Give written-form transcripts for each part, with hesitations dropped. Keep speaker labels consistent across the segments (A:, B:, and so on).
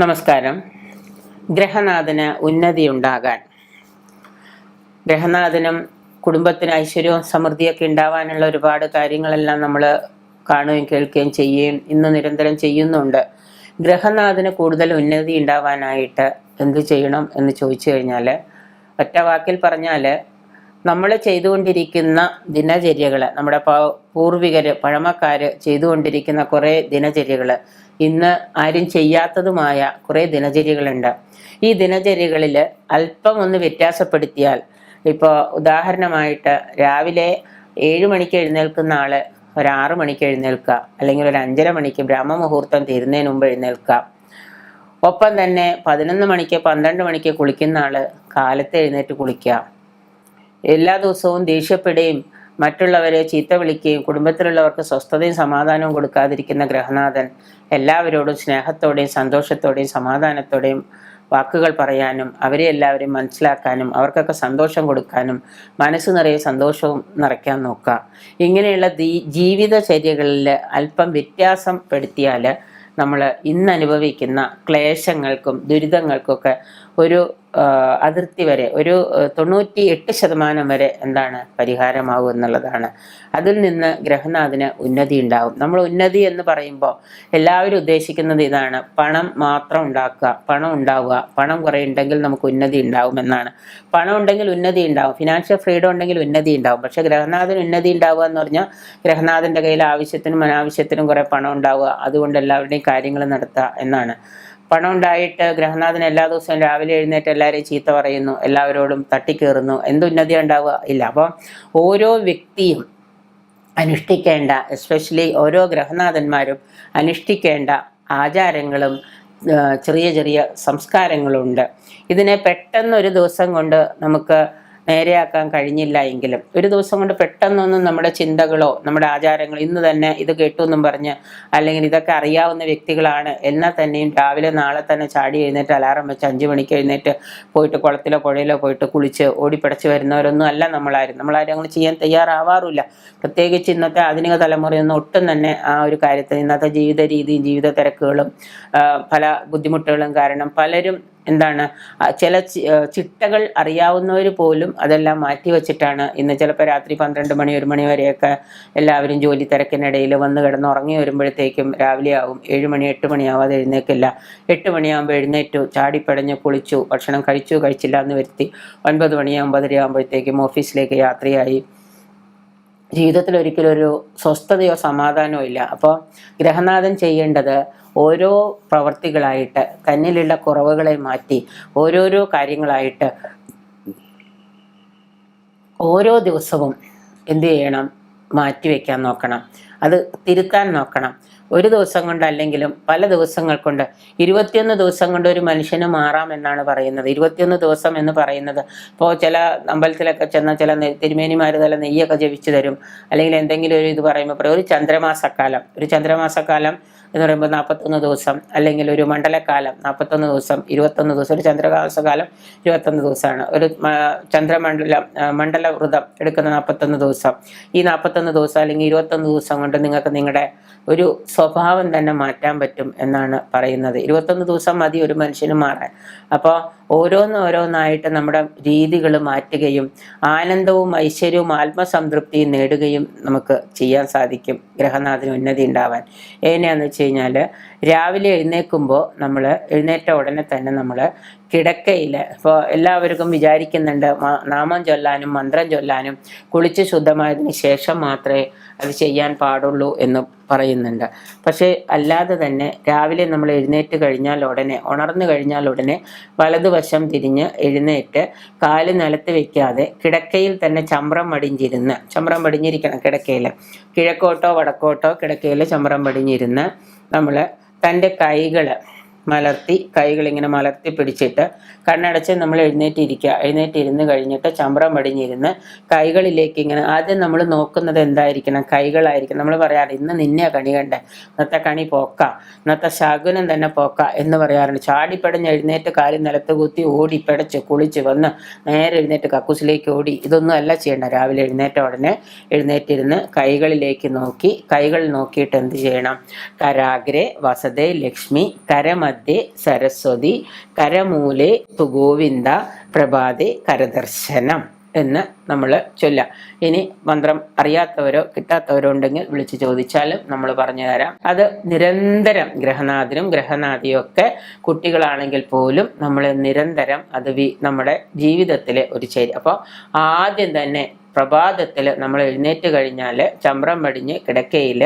A: നമസ്കാരം. ഗ്രഹനാഥന് ഉന്നതിയുണ്ടാകാൻ, ഗ്രഹനാഥനും കുടുംബത്തിന് ഐശ്വര്യവും സമൃദ്ധിയൊക്കെ ഉണ്ടാവാനുള്ള ഒരുപാട് കാര്യങ്ങളെല്ലാം നമ്മൾ കാണുകയും കേൾക്കുകയും ചെയ്യുകയും ഇന്ന് നിരന്തരം ചെയ്യുന്നുണ്ട്. ഗ്രഹനാഥന് കൂടുതൽ ഉന്നതി ഉണ്ടാവാനായിട്ട് എന്ത് ചെയ്യണം എന്ന് ചോദിച്ചു കഴിഞ്ഞാൽ, ഒറ്റ വാക്കിൽ പറഞ്ഞാൽ, നമ്മൾ ചെയ്തുകൊണ്ടിരിക്കുന്ന ദിനചര്യകൾ, നമ്മുടെ പൂർവികർ പഴമക്കാർ ചെയ്തുകൊണ്ടിരിക്കുന്ന കുറേ ദിനചര്യകൾ, ഇന്ന് ആരും ചെയ്യാത്തതുമായ കുറേ ദിനചര്യകളുണ്ട്. ഈ ദിനചര്യകളിൽ അല്പം ഒന്ന് വ്യത്യാസപ്പെടുത്തിയാൽ, ഇപ്പോൾ ഉദാഹരണമായിട്ട് രാവിലെ 7 മണിക്ക് എഴുന്നേൽക്കുന്ന ആൾ ഒരു 6 മണിക്ക് എഴുന്നേൽക്കുക, അല്ലെങ്കിൽ ഒരു 5:30 മണിക്ക് ബ്രഹ്മമുഹൂർത്തം തീരുന്നതിന് മുമ്പ് എഴുന്നേൽക്കുക. ഒപ്പം തന്നെ 11 മണിക്ക് 12 മണിക്ക് കുളിക്കുന്ന ആൾ കാലത്ത് എഴുന്നേറ്റ് കുളിക്കുക. എല്ലാ ദിവസവും ദേഷ്യപ്പെടുകയും മറ്റുള്ളവരെ ചീത്ത വിളിക്കുകയും കുടുംബത്തിലുള്ളവർക്ക് സ്വസ്ഥതയും സമാധാനവും കൊടുക്കാതിരിക്കുന്ന ഗ്രഹനാഥൻ എല്ലാവരോടും സ്നേഹത്തോടെയും സന്തോഷത്തോടെയും സമാധാനത്തോടെയും വാക്കുകൾ പറയാനും അവരെ എല്ലാവരെയും മനസ്സിലാക്കാനും അവർക്കൊക്കെ സന്തോഷം കൊടുക്കാനും മനസ്സ് നിറയെ സന്തോഷവും നിറയ്ക്കാൻ നോക്കുക. ഇങ്ങനെയുള്ള ജീവിതചര്യകളിൽ അല്പം വ്യത്യാസപ്പെടുത്തിയാൽ നമ്മൾ ഇന്ന് അനുഭവിക്കുന്ന ക്ലേശങ്ങൾക്കും ദുരിതങ്ങൾക്കൊക്കെ ഒരു അതിർത്തി വരെ, ഒരു 98% വരെ എന്താണ് പരിഹാരമാകും എന്നുള്ളതാണ്. അതിൽ നിന്ന് ഗ്രഹനാഥന് ഉന്നതി ഉണ്ടാകും. നമ്മൾ ഉന്നതി എന്ന് പറയുമ്പോൾ എല്ലാവരും ഉദ്ദേശിക്കുന്നത് ഇതാണ്: പണം മാത്രം ഉണ്ടാക്കുക, പണം ഉണ്ടാവുക, പണം കുറേ ഉണ്ടെങ്കിൽ നമുക്ക് ഉന്നതി ഉണ്ടാവും എന്നാണ്. പണം ഉണ്ടെങ്കിൽ ഉന്നതി ഉണ്ടാവും, ഫിനാൻഷ്യൽ ഫ്രീഡം ഉണ്ടെങ്കിൽ ഉന്നതി ഉണ്ടാവും. പക്ഷേ ഗ്രഹനാഥന് ഉന്നതി ഉണ്ടാവുക എന്ന് പറഞ്ഞാൽ ഗ്രഹനാഥൻ്റെ കയ്യിൽ ആവശ്യത്തിനും അനാവശ്യത്തിനും കുറേ പണം ഉണ്ടാവുക, അതുകൊണ്ട് എല്ലാവരുടെയും കാര്യങ്ങൾ നടത്തുക എന്നാണ്. പണം ഉണ്ടായിട്ട് ഗ്രഹനാഥൻ എല്ലാ ദിവസവും രാവിലെ എഴുന്നേറ്റ് എല്ലാവരെയും ചീത്ത പറയുന്നു, എല്ലാവരോടും തട്ടിക്കേറുന്നു, എന്തുന്നതി ഉണ്ടാവുക? ഇല്ല. അപ്പം ഓരോ വ്യക്തിയും അനുഷ്ഠിക്കേണ്ട, എസ്പെഷ്യലി ഓരോ ഗ്രഹനാഥന്മാരും അനുഷ്ഠിക്കേണ്ട ആചാരങ്ങളും ചെറിയ ചെറിയ സംസ്കാരങ്ങളുണ്ട്. ഇതിനെ പെട്ടെന്നൊരു ദിവസം കൊണ്ട് നമുക്ക് നേരെയാക്കാൻ കഴിഞ്ഞില്ല എങ്കിലും, ഒരു ദിവസം കൊണ്ട് പെട്ടെന്നൊന്നും നമ്മുടെ ചിന്തകളോ നമ്മുടെ ആചാരങ്ങളോ ഇന്ന് തന്നെ ഇത് കേട്ടു എന്നും പറഞ്ഞ്, അല്ലെങ്കിൽ ഇതൊക്കെ അറിയാവുന്ന വ്യക്തികളാണ് എന്നാൽ തന്നെയും രാവിലെ നാളെ തന്നെ ചാടി എഴുന്നേറ്റ് അലാറം വെച്ച് 5 മണിക്ക് എഴുന്നേറ്റ് പോയിട്ട് കുളത്തിലോ പുഴയിലോ പോയിട്ട് കുളിച്ച് ഓടിപ്പിടച്ച് വരുന്നവരൊന്നും അല്ല നമ്മളാരും അങ്ങനെ ചെയ്യാൻ തയ്യാറാവാറില്ല. പ്രത്യേകിച്ച് ഇന്നത്തെ ആധുനിക തലമുറയൊന്നും ഒട്ടും തന്നെ ആ ഒരു കാര്യത്തിൽ, ഇന്നത്തെ ജീവിത രീതിയും ജീവിത തിരക്കുകളും പല ബുദ്ധിമുട്ടുകളും കാരണം പലരും എന്താണ്, ചില ചിട്ടകൾ അറിയാവുന്നവർ പോലും അതെല്ലാം മാറ്റി വച്ചിട്ടാണ് ഇന്ന് ചിലപ്പോൾ രാത്രി 12 മണി 1 മണി വരെയൊക്കെ എല്ലാവരും ജോലി തിരക്കിനിടയിൽ വന്ന് കിടന്ന് ഉറങ്ങി വരുമ്പോഴത്തേക്കും രാവിലെ ആവും. 7 മണി 8 മണിയാവാതെ എഴുന്നേക്കില്ല. 8 മണിയാകുമ്പോൾ എഴുന്നേറ്റു, ചാടിപ്പടഞ്ഞ് കുളിച്ചു, ഭക്ഷണം കഴിച്ചില്ല എന്ന് വരുത്തി 9 മണി 9:30 ആകുമ്പോഴത്തേക്കും ഓഫീസിലേക്ക് യാത്രയായി. ജീവിതത്തിൽ ഒരിക്കലും ഒരു സ്വസ്ഥതയോ സമാധാനമോ ഇല്ല. അപ്പോൾ ഗ്രഹനാഥൻ ചെയ്യേണ്ടത് ഓരോ പ്രവർത്തികളായിട്ട് തന്നിലുള്ള കുറവുകളെ മാറ്റി ഓരോരോ കാര്യങ്ങളായിട്ട് ഓരോ ദിവസവും എന്ത് ചെയ്യണം? മാറ്റിവെക്കാൻ നോക്കണം, അത് തിരുത്താൻ നോക്കണം. ഒരു ദിവസം കൊണ്ടല്ലെങ്കിലും പല ദിവസങ്ങൾ കൊണ്ട്, 21 ദിവസം കൊണ്ട് ഒരു മനുഷ്യന് മാറാമെന്നാണ് പറയുന്നത്. 21 ദിവസം എന്ന് പറയുന്നത്, ഇപ്പോൾ ചില അമ്പലത്തിലൊക്കെ ചെന്നാൽ ചില തിരുമേനിമാർ തല നെയ്യൊക്കെ ജപിച്ചു തരും, അല്ലെങ്കിൽ എന്തെങ്കിലും ഒരു ഇത് പറയുമ്പോൾ പറയും ഒരു ചന്ദ്രമാസക്കാലം എന്ന് പറയുമ്പോൾ 41 ദിവസം, അല്ലെങ്കിൽ ഒരു മണ്ഡലക്കാലം 41 ദിവസം, 21 ദിവസം. ഒരു ചന്ദ്രമാസകാലം 21 ദിവസമാണ്. ഒരു മണ്ഡല വ്രതം എടുക്കുന്ന 41 ദിവസം. ഈ 41 ദിവസം അല്ലെങ്കിൽ 21 ദിവസം കൊണ്ട് നിങ്ങൾക്ക് നിങ്ങളുടെ ഒരു സ്വഭാവം തന്നെ മാറ്റാൻ പറ്റും എന്നാണ് പറയുന്നത്. 21 ദിവസം മതി ഒരു മനുഷ്യന് മാറാൻ. അപ്പോൾ ഓരോന്നായിട്ട് നമ്മുടെ രീതികൾ മാറ്റുകയും ആനന്ദവും ഐശ്വര്യവും ആത്മസംതൃപ്തിയും നേടുകയും നമുക്ക് ചെയ്യാൻ സാധിക്കും ഗ്രഹനാഥന് ഉന്നതി ഉണ്ടാവാൻ. എങ്ങനെയാണെന്ന് വെച്ച് കഴിഞ്ഞാൽ, രാവിലെ എഴുന്നേൽക്കുമ്പോൾ നമ്മൾ എഴുന്നേറ്റ ഉടനെ തന്നെ നമ്മൾ കിടക്കയിൽ, ഇപ്പോൾ എല്ലാവർക്കും വിചാരിക്കുന്നുണ്ട് നാമം ചൊല്ലാനും മന്ത്രം ചൊല്ലാനും കുളിച്ച് ശുദ്ധമായതിന് ശേഷം മാത്രമേ അത് ചെയ്യാൻ പാടുള്ളൂ എന്ന് പറയുന്നുണ്ട്. പക്ഷേ അല്ലാതെ തന്നെ രാവിലെ നമ്മൾ ഉണർന്നു കഴിഞ്ഞാൽ ഉടനെ വലതുവശം തിരിഞ്ഞ് എഴുന്നേറ്റ് കാല് നിലത്ത് വെക്കാതെ കിടക്കയിൽ തന്നെ ചമ്രം പടിഞ്ഞിരിക്കണം. കിടക്കയിൽ കിഴക്കോട്ടോ വടക്കോട്ടോ കിടക്കയിൽ ചമ്രം പടിഞ്ഞിരുന്ന് നമ്മൾ തൻ്റെ കൈകളിങ്ങനെ മലർത്തി പിടിച്ചിട്ട് കണ്ണടച്ച് നമ്മൾ എഴുന്നേറ്റിരുന്ന് കഴിഞ്ഞിട്ട് ചമ്രം പടിഞ്ഞിരുന്ന് കൈകളിലേക്ക് ഇങ്ങനെ, ആദ്യം നമ്മൾ നോക്കുന്നത് എന്തായിരിക്കണം? കൈകളായിരിക്കും. നമ്മൾ പറയാറ് ഇന്ന് നിന്നെ കണി കണ്ടേ, ഇന്നത്തെ കണി പോക്ക, ഇന്നത്തെ ശകുനം തന്നെ പോക്ക എന്ന് പറയാറുണ്ട്. ചാടിപ്പടഞ്ഞ് എഴുന്നേറ്റ് കാലിൽ നിലത്ത് കുത്തി ഓടി പിടച്ച് കുളിച്ച് വന്ന് നേരെ എഴുന്നേറ്റ് കക്കൂസിലേക്ക് ഓടി, ഇതൊന്നും അല്ല ചെയ്യേണ്ട. രാവിലെ എഴുന്നേറ്റ ഉടനെ എഴുന്നേറ്റിരുന്ന് കൈകളിലേക്ക് നോക്കി, കൈകൾ നോക്കിയിട്ട് എന്ത് ചെയ്യണം? കരാഗ്രേ വസതേ ലക്ഷ്മി കരമ കരമധ്യേ സരസ്വതി കരമൂലെ തു ഗോവിന്ദ പ്രഭാതേ കരദർശനം എന്ന് നമ്മൾ ചൊല്ലാം. ഇനി മന്ത്രം അറിയാത്തവരോ കിട്ടാത്തവരോ ഉണ്ടെങ്കിൽ വിളിച്ച് ചോദിച്ചാലും നമ്മൾ പറഞ്ഞു തരാം. അത് നിരന്തരം ഗ്രഹനാഥനും ഗ്രഹനാഥിയും ഒക്കെ കുട്ടികളാണെങ്കിൽ പോലും നമ്മൾ നിരന്തരം അത് നമ്മുടെ ജീവിതത്തിലെ ഒരു ശരി. അപ്പോൾ ആദ്യം തന്നെ പ്രഭാതത്തിൽ നമ്മൾ എഴുന്നേറ്റ് കഴിഞ്ഞാൽ ചമ്രം പടിഞ്ഞ് കിടക്കയിൽ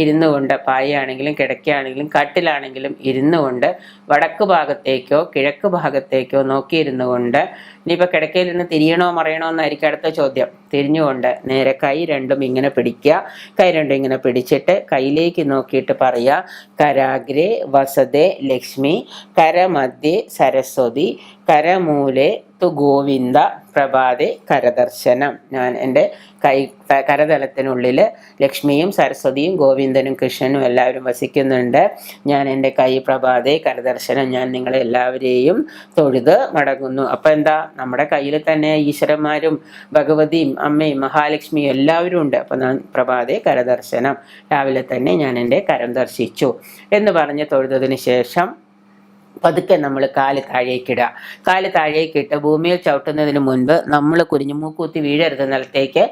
A: ഇരുന്നു കൊണ്ട്, പായയാണെങ്കിലും കിടക്കയാണെങ്കിലും കട്ടിലാണെങ്കിലും ഇരുന്നു കൊണ്ട് വടക്ക് ഭാഗത്തേക്കോ കിഴക്ക് ഭാഗത്തേക്കോ നോക്കിയിരുന്നു കൊണ്ട്, ഇനിയിപ്പോൾ കിടക്കയിൽ നിന്ന് തിരിയണോ മറിയണോ എന്നായിരിക്കും അടുത്ത ചോദ്യം. തിരിഞ്ഞുകൊണ്ട് നേരെ കൈ രണ്ടും ഇങ്ങനെ പിടിക്കുക. കൈ രണ്ടും ഇങ്ങനെ പിടിച്ചിട്ട് കയ്യിലേക്ക് നോക്കിയിട്ട് പറയുക, കരാഗ്രേ വസതേ ലക്ഷ്മി കരമധ്യേ സരസ്വതി കരമൂലെ തു ഗോവിന്ദ പ്രഭാതേ കരദർശനം. ഞാൻ എൻ്റെ കരതലത്തിനുള്ളിൽ ലക്ഷ്മിയും സരസ്വതിയും ഗോവിന്ദനും കൃഷ്ണനും എല്ലാവരും വസിക്കുന്നുണ്ട്. ഞാൻ എൻ്റെ കൈ പ്രഭാതേ കരദർശനം, ഞാൻ നിങ്ങളെ എല്ലാവരെയും തൊഴുത് മടങ്ങുന്നു. അപ്പം എന്താ, നമ്മുടെ കയ്യിൽ തന്നെ ഈശ്വരന്മാരും ഭഗവതിയും അമ്മയും മഹാലക്ഷ്മിയും എല്ലാവരും ഉണ്ട്. അപ്പം ഞാൻ പ്രഭാതേ കരദർശനം, രാവിലെ തന്നെ ഞാൻ എൻ്റെ കരം ദർശിച്ചു എന്ന് പറഞ്ഞ് തൊഴുതതിന് ശേഷം പതുക്കെ നമ്മൾ കാല് താഴേക്കിടുക. കാല് താഴേക്കിട്ട് ഭൂമിയിൽ ചവിട്ടുന്നതിന് മുൻപ് നമ്മൾ കുനിഞ്ഞു മൂക്കൂത്തി വീഴരുത് നിലത്തേക്ക്.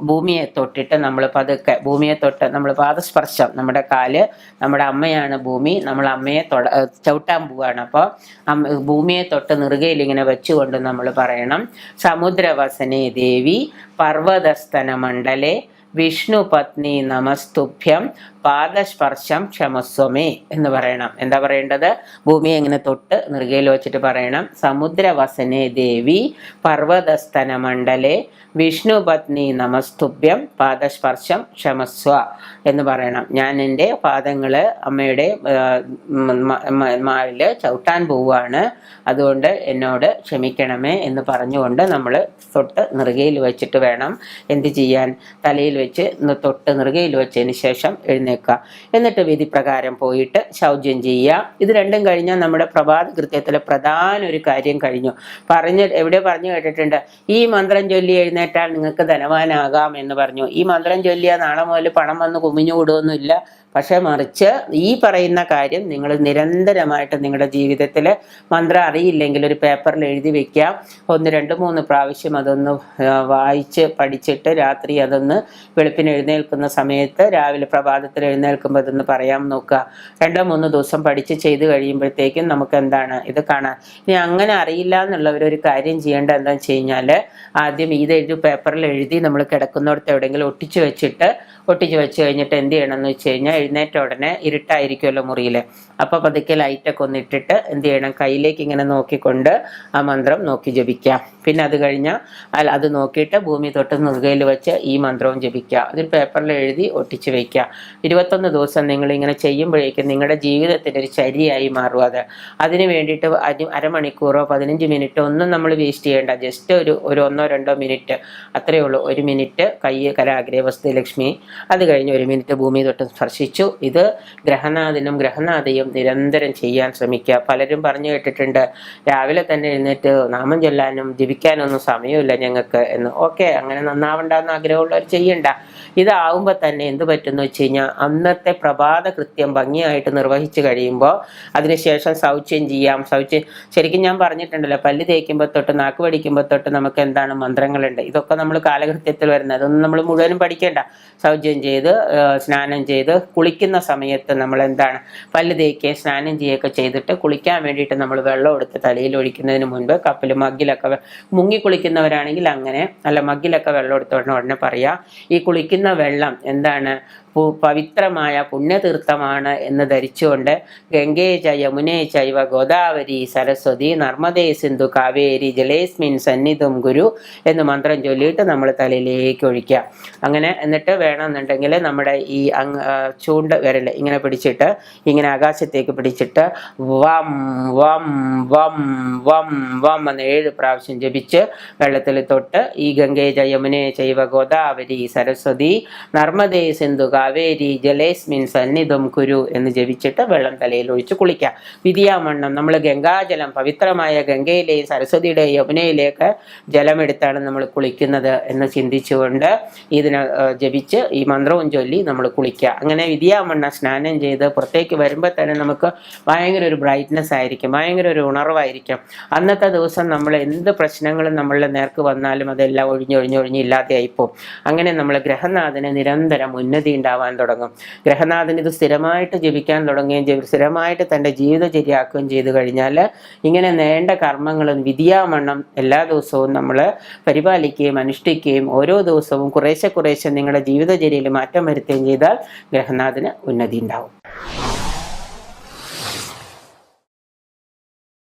A: ഭൂമിയെ തൊട്ടിട്ട് നമ്മൾ പതുക്കെ ഭൂമിയെ തൊട്ട് നമ്മൾ പാദസ്പർശം, നമ്മുടെ കാല് നമ്മുടെ അമ്മയാണ് ഭൂമി, നമ്മൾ അമ്മയെ ചവിട്ടാൻ പോവുകയാണ്. അപ്പോൾ ഭൂമിയെ തൊട്ട് നെറുകയിൽ ഇങ്ങനെ വെച്ചുകൊണ്ട് നമ്മൾ പറയണം, സമുദ്രവസനേ ദേവി പർവ്വതസ്തന മണ്ഡലേ വിഷ്ണു പത്നി നമസ്തുഭ്യം പാദസ്പർശം ക്ഷമസ്വമേ എന്ന് പറയണം. എന്താ പറയേണ്ടത്? ഭൂമിയെ ഇങ്ങനെ തൊട്ട് നെറുകയിൽ വെച്ചിട്ട് പറയണം, സമുദ്രവസനേ ദേവി പർവ്വതസ്തന മണ്ഡലേ വിഷ്ണു പത്നി നമസ്തുഭ്യം പാദസ്പർശം ക്ഷമസ്വ എന്ന് പറയണം. ഞാൻ എൻ്റെ പാദങ്ങൾ അമ്മയുടെ മാറിൽ ചവിട്ടാൻ പോവുകയാണ്, അതുകൊണ്ട് എന്നോട് ക്ഷമിക്കണമേ എന്ന് പറഞ്ഞുകൊണ്ട് നമ്മൾ തൊട്ട് നെറുകയിൽ വെച്ചിട്ട് വേണം എന്ത് ചെയ്യാൻ, തലയിൽ വെച്ച് തൊട്ട് നെറുകയിൽ വെച്ചതിന് ശേഷം എഴുന്നേൽക്കുക. എന്നിട്ട് വിധി പ്രകാരം പോയിട്ട് ശൗചം ചെയ്യുക. ഇത് രണ്ടും കഴിഞ്ഞാൽ നമ്മുടെ പ്രഭാത കൃത്യത്തിലെ പ്രധാന ഒരു കാര്യം കഴിഞ്ഞു. എവിടെ പറഞ്ഞു കേട്ടിട്ടുണ്ട്, ഈ മന്ത്രം ചൊല്ലി എഴുന്നേറ്റാൽ നിങ്ങൾക്ക് ധനവാനാകാം എന്ന് പറഞ്ഞു. ഈ മന്ത്രം ചൊല്ലിയാൽ നാളെ മുതൽ പണം വന്ന് കുമിഞ്ഞു കൂടുകയൊന്നുമില്ല. പക്ഷെ മറിച്ച് ഈ പറയുന്ന കാര്യം നിങ്ങൾ നിരന്തരമായിട്ട് നിങ്ങളുടെ ജീവിതത്തിൽ മന്ത്രം അറിയില്ലെങ്കിൽ ഒരു പേപ്പറിൽ എഴുതി വെക്കുക. 1, 2, 3 പ്രാവശ്യം അതൊന്ന് വായിച്ച് പഠിച്ചിട്ട് രാത്രി അതൊന്ന് വെളുപ്പിന് എഴുന്നേൽക്കുന്ന സമയത്ത് രാവിലെ പ്രഭാതത്തിൽ എഴുന്നേൽക്കുമ്പോൾ അതൊന്ന് പറയാൻ നോക്കുക. 2, 3 ദിവസം പഠിച്ച് ചെയ്ത് കഴിയുമ്പോഴത്തേക്കും നമുക്ക് എന്താണ് ഇത് കാണാൻ. ഇനി അങ്ങനെ അറിയില്ല എന്നുള്ളവരൊരു കാര്യം ചെയ്യേണ്ട എന്താണെന്ന് വെച്ച് കഴിഞ്ഞാൽ, ആദ്യം ഇതെഴുതി പേപ്പറിൽ എഴുതി നമ്മൾ കിടക്കുന്നിടത്ത് എവിടെയെങ്കിലും ഒട്ടിച്ച് വെച്ച് കഴിഞ്ഞിട്ട് എന്ത് ചെയ്യണമെന്ന് വെച്ച് കഴിഞ്ഞാൽ, എഴുന്നേറ്റ ഉടനെ ഇരുട്ടായിരിക്കുമല്ലോ മുറിയിൽ, അപ്പോൾ പതുക്കെ ലൈറ്റൊക്കെ ഒന്ന് ഇട്ടിട്ട് എന്ത് ചെയ്യണം, കയ്യിലേക്ക് ഇങ്ങനെ നോക്കിക്കൊണ്ട് ആ മന്ത്രം നോക്കി ജപിക്കാം. പിന്നെ അത് കഴിഞ്ഞാൽ അത് നോക്കിയിട്ട് ഭൂമി തൊട്ട് നെറുകയിൽ വെച്ച് ഈ മന്ത്രവും ജപിക്കുക. അതൊരു പേപ്പറിൽ എഴുതി ഒട്ടിച്ച് വയ്ക്കുക. 21 ദിവസം നിങ്ങളിങ്ങനെ ചെയ്യുമ്പോഴേക്കും നിങ്ങളുടെ ജീവിതത്തിൻ്റെ ഒരു ചര്യയായി മാറും അത്. അതിന് വേണ്ടിയിട്ട് അരമണിക്കൂറോ 15 മിനിറ്റോ ഒന്നും നമ്മൾ വേസ്റ്റ് ചെയ്യേണ്ട. ജസ്റ്റ് ഒരു 1 or 2 മിനിറ്റ് അത്രയേ ഉള്ളൂ. 1 മിനിറ്റ് കൈ കരാഗ്രേ വസ്തു ലക്ഷ്മി, അത് കഴിഞ്ഞ് 1 മിനിറ്റ് ഭൂമി തൊട്ട് സ്പർശിച്ചു. ഇത് ഗ്രഹനാഥനും ഗ്രഹനാഥയും നിരന്തരം ചെയ്യാൻ ശ്രമിക്കുക. പലരും പറഞ്ഞു കേട്ടിട്ടുണ്ട്, രാവിലെ തന്നെ എഴുന്നേറ്റ് നാമം ചൊല്ലാനും ജപിക്കാനൊന്നും സമയമില്ല ഞങ്ങൾക്ക് എന്ന്. ഓക്കെ, അങ്ങനെ നന്നാവണ്ടെന്ന് ആഗ്രഹമുള്ളവർ ചെയ്യണ്ട. ഇതാവുമ്പോൾ തന്നെ എന്ത് പറ്റുമെന്ന് വെച്ച് കഴിഞ്ഞാൽ, അന്നത്തെ പ്രഭാത കൃത്യം ഭംഗിയായിട്ട് നിർവഹിച്ചു കഴിയുമ്പോൾ അതിനുശേഷം ശൗച്യം ചെയ്യാം. ശരിക്കും ഞാൻ പറഞ്ഞിട്ടുണ്ടല്ലോ, പല്ല് തേക്കുമ്പോൾ തൊട്ട് നാക്ക് പഠിക്കുമ്പോൾ തൊട്ട് നമുക്ക് എന്താണ് മന്ത്രങ്ങളുണ്ട്. ഇതൊക്കെ നമ്മൾ കാലകൃത്യത്തിൽ വരുന്നത്, അതൊന്നും നമ്മൾ മുഴുവനും പഠിക്കേണ്ട. ശൗച്യം ചെയ്ത് സ്നാനം ചെയ്ത് കുളിക്കുന്ന സമയത്ത് നമ്മൾ എന്താണ്, പല്ല് തേക്കുക സ്നാനം ചെയ്യുകയൊക്കെ ചെയ്തിട്ട് കുളിക്കാൻ വേണ്ടിയിട്ട് നമ്മൾ വെള്ളം എടുത്ത് തലയിൽ ഒഴിക്കുന്നതിന് മുൻപ് കപ്പിൽ മഗ്ഗിലൊക്കെ മുങ്ങി കുളിക്കുന്നവരാണെങ്കിൽ അങ്ങനെ, അല്ല മഗ്ഗിലൊക്കെ വെള്ളം എടുത്ത ഉടനെ പറയാം, ഈ കുളിക്കുന്ന വെള്ളം എന്താണ്, പവിത്രമായ പുണ്യതീർത്ഥമാണ് എന്ന് ധരിച്ചുകൊണ്ട് ഗംഗേ ച യമുനേ ചൈവ ഗോദാവരി സരസ്വതി നർമ്മദേ സിന്ധു കാവേരി ജലേസ്മിൻ സന്നിധം ഗുരു എന്ന് മന്ത്രം ചൊല്ലിയിട്ട് നമ്മൾ തലയിലേക്ക് ഒഴിക്കുക. അങ്ങനെ എന്നിട്ട് വേണമെന്നുണ്ടെങ്കിൽ നമ്മുടെ ഈ ചൂണ്ട വിരൽ ഇങ്ങനെ പിടിച്ചിട്ട് ഇങ്ങനെ ആകാശത്തേക്ക് പിടിച്ചിട്ട് വം വം വം വം വം എന്ന് 7 പ്രാവശ്യം ജപിച്ച് വെള്ളത്തിൽ തൊട്ട് ഈ ഗംഗേ ച യമുനേ ചൈവ ഗോദാവരി സരസ്വതി നർമ്മദേ സിന്ധു കാവേരി ജലേസ്മിൻ സന്നിധം കുരു എന്ന് ജപിച്ചിട്ട് വെള്ളം തലയിൽ ഒഴിച്ച് കുളിക്കുക. വിധിയാവണ്ണം നമ്മൾ ഗംഗാജലം, പവിത്രമായ ഗംഗയിലെയും സരസ്വതിയുടെയും യമുനയിലേക്ക് ജലമെടുത്താണ് നമ്മൾ കുളിക്കുന്നത് എന്ന് ചിന്തിച്ചുകൊണ്ട് ഇതിനെ ജപിച്ച് ഈ മന്ത്രവും ചൊല്ലി നമ്മൾ കുളിക്കുക. അങ്ങനെ വിധിയാവണ്ണം സ്നാനം ചെയ്ത് പുറത്തേക്ക് വരുമ്പോൾ തന്നെ നമുക്ക് ഭയങ്കര ഒരു ബ്രൈറ്റ്നസ് ആയിരിക്കും, ഭയങ്കര ഒരു ഉണർവായിരിക്കും. അന്നത്തെ ദിവസം നമ്മൾ എന്ത് പ്രശ്നങ്ങളും നമ്മളുടെ നേർക്ക് വന്നാലും അതെല്ലാം ഒഴിഞ്ഞൊഴിഞ്ഞൊഴിഞ്ഞ് ഇല്ലാതെയായിപ്പോവും. അങ്ങനെ നമ്മൾ ഗ്രഹനാഥന് നിരന്തരം ഉന്നതി ഉണ്ടാവാൻ തുടങ്ങും. ഗ്രഹനാഥന് ഇത് സ്ഥിരമായിട്ട് ജപിക്കാൻ തുടങ്ങുകയും സ്ഥിരമായിട്ട് തൻ്റെ ജീവിതചര്യയാക്കുകയും ചെയ്തു കഴിഞ്ഞാൽ ഇങ്ങനെ നീണ്ട കർമ്മങ്ങളും വിധിയാവണ്ണം എല്ലാ ദിവസവും നമ്മൾ പരിപാലിക്കുകയും അനുഷ്ഠിക്കുകയും ഓരോ ദിവസവും കുറേശ്ശെ നിങ്ങളുടെ ജീവിതചര്യയിൽ മാറ്റം വരുത്തുകയും ചെയ്താൽ ഗ്രഹനാഥന് ഉന്നതി ഉണ്ടാവും.